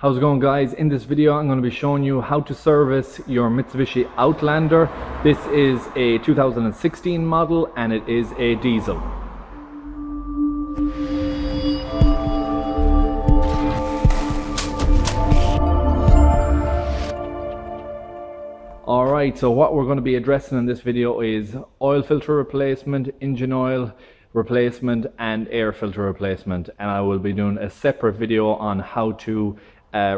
How's it going, guys? In this video I'm going to be showing you how to service your Mitsubishi Outlander. This is a 2016 model and it is a diesel. Alright, so what we're going to be addressing in this video is oil filter replacement, engine oil replacement and air filter replacement, and I will be doing a separate video on how to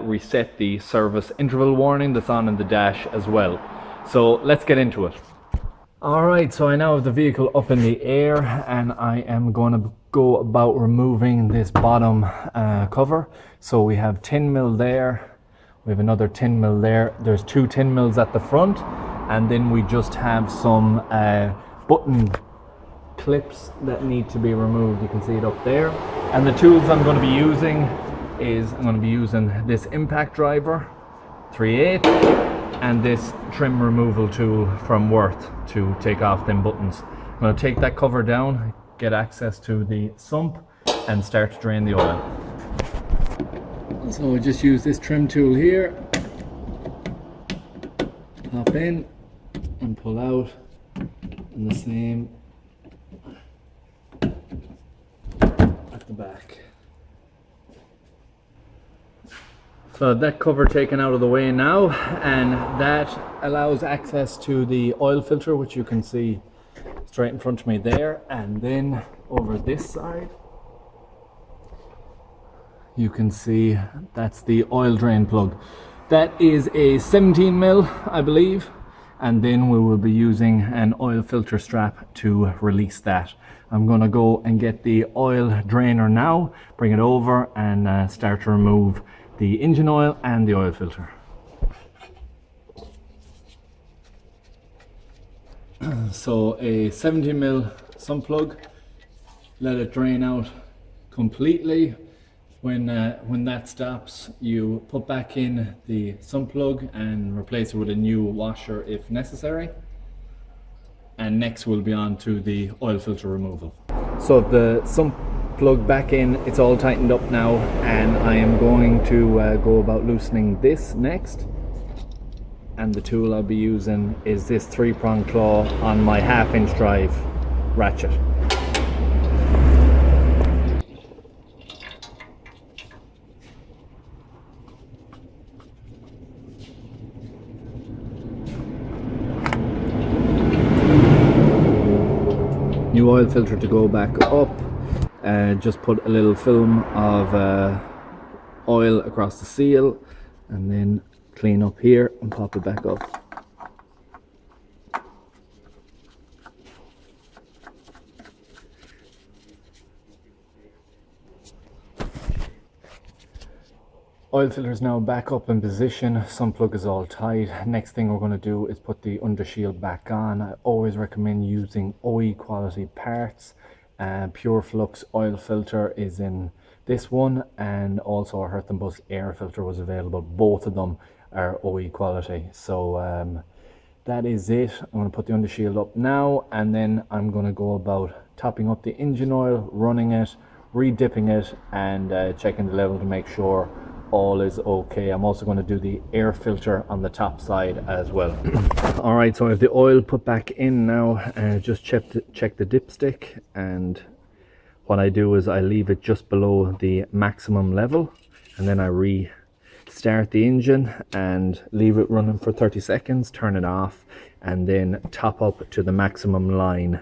reset the service interval warning that's on in the dash as well. So let's get into it. Alright, so I now have the vehicle up in the air and I am going to go about removing this bottom cover. So we have 10mm there, we have another 10mm there, there's two 10mm at the front, and then we just have some button clips that need to be removed. You can see it up there. And the tools I'm going to be using is I'm going to be using this impact driver 3/8 and this trim removal tool from Worth to take off them buttons. I'm going to take that cover down, get access to the sump and start to drain the oil. So I just use this trim tool here, pop in and pull out, and the same at the back. So that cover taken out of the way now, and that allows access to the oil filter, which you can see straight in front of me there. And then over this side you can see that's the oil drain plug. That is a 17mm, I believe, and then we will be using an oil filter strap to release that. I'm going to go and get the oil drainer now, bring it over and start to remove the engine oil and the oil filter. So a 17mm sump plug, let it drain out completely. When that stops, you put back in the sump plug and replace it with a new washer if necessary. And next we'll be on to the oil filter removal. So the sump plug back in, it's all tightened up now, and I am going to go about loosening this next. And the tool I'll be using is this 3-prong claw on my 1/2-inch drive ratchet. New oil filter to go back up. Just put a little film of oil across the seal and then clean up here and pop it back up. Oil filter is now back up in position, sump plug is all tight. Next thing we're going to do is put the undershield back on. I always recommend using OE quality parts. Pure flux oil filter is in this one, and also a Hearth and Bus air filter was available. Both of them are OE quality. So that is it. I'm going to put the undershield up now, and then I'm going to go about topping up the engine oil, running it, re-dipping it and checking the level to make sure all is okay. I'm also going to do the air filter on the top side as well. Alright, so I have the oil put back in now, and just check the dipstick, and what I do is I leave it just below the maximum level, and then I restart the engine and leave it running for 30 seconds, turn it off, and then top up to the maximum line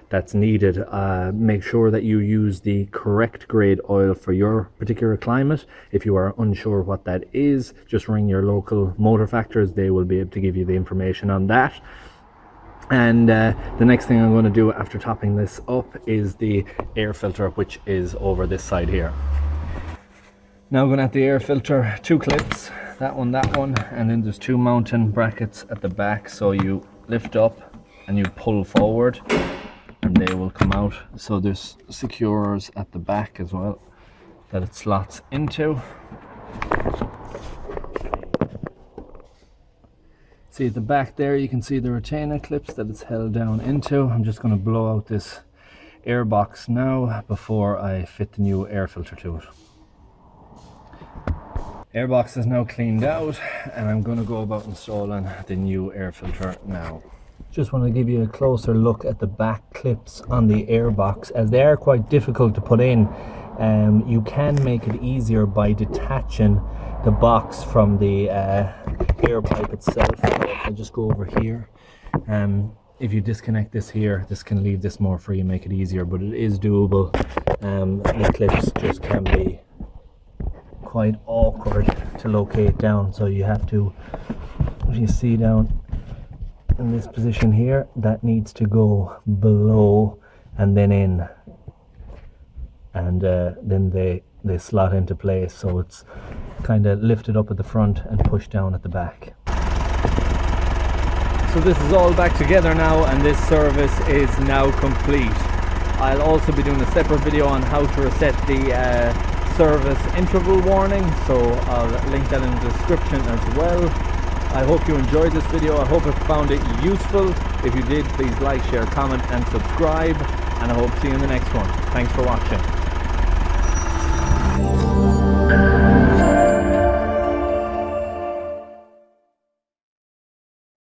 that's needed. Make sure that you use the correct grade oil for your particular climate. If you are unsure what that is, just ring your local motor factors, they will be able to give you the information on that. And the next thing I'm going to do after topping this up is the air filter, which is over this side here. Now I'm going to have the air filter, 2 clips, that one, and then there's 2 mounting brackets at the back, so you lift up and you pull forward and they will come out. So there's securers at the back as well that it slots into. See at the back there, you can see the retainer clips that it's held down into. I'm just going to blow out this air box now before I fit the new air filter to it. Airbox is now cleaned out, and I'm going to go about installing the new air filter now. Just want to give you a closer look at the back clips on the airbox, as they are quite difficult to put in. You can make it easier by detaching the box from the air pipe itself. I'll just go over here. If you disconnect this here, this can leave this more free and make it easier, but it is doable. The clips just can be quite awkward to locate down, so you have to, if you see down in this position here, that needs to go below and then in, and then they slot into place, so it's kind of lifted up at the front and pushed down at the back. So this is all back together now, and this service is now complete. I'll also be doing a separate video on how to reset the service interval warning, so I'll link that in the description as well. I hope you enjoyed this video. I hope you found it useful. If you did, please like, share, comment and subscribe, and I hope to see you in the next one. Thanks for watching.